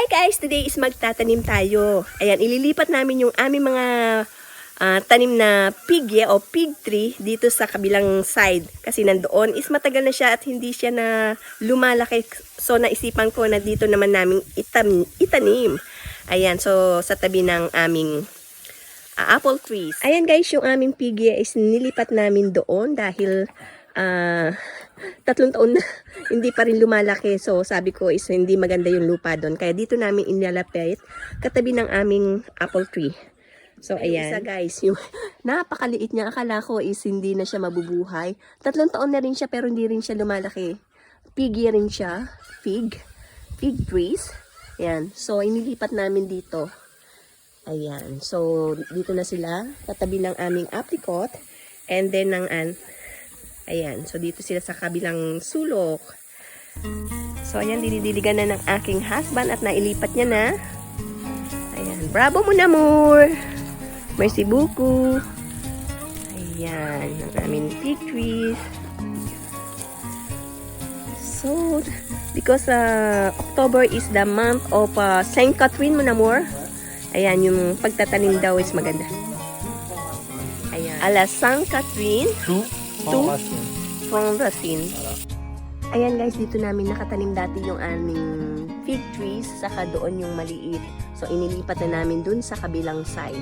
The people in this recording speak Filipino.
guys! Today is magtatanim tayo. Ayan, ililipat namin yung aming mga tanim na pigye o pig tree dito sa kabilang side. Kasi nandoon is matagal na siya at hindi siya na lumalaki. So naisipan ko na dito naman namin itanim. Ayan, so sa tabi ng aming apple trees. Ayan guys, yung aming pigye is nilipat namin doon dahil 3 taon na hindi pa rin lumalaki. So sabi ko is hindi maganda yung lupa doon. Kaya dito namin inilapit katabi ng aming apple tree. So ayan. Isa guys, yung napakaliit niya. Akala ko is hindi na siya mabubuhay. 3 taon na rin siya pero hindi rin siya lumalaki. Piggy rin siya. Fig trees. Ayan. So inilipat namin dito. Ayan. So dito na sila katabi ng aming apricot. And then ng ayan. So dito sila sa kabilang sulok. So ayan, dinidiligan na ng aking husband at nailipat niya na. Ayan. Bravo mo na, Moore! Merci beaucoup. Ayan, ang aming fig trees. So, because October is the month of Saint Catherine mo na, Moore. Ayan, yung pagtatanim daw is maganda. Ayan. Ala Saint Catherine. To from Racine. Ayan guys, dito namin nakatanim dati yung aming fig trees. Saka doon yung maliit. So, inilipat na namin dun sa kabilang side.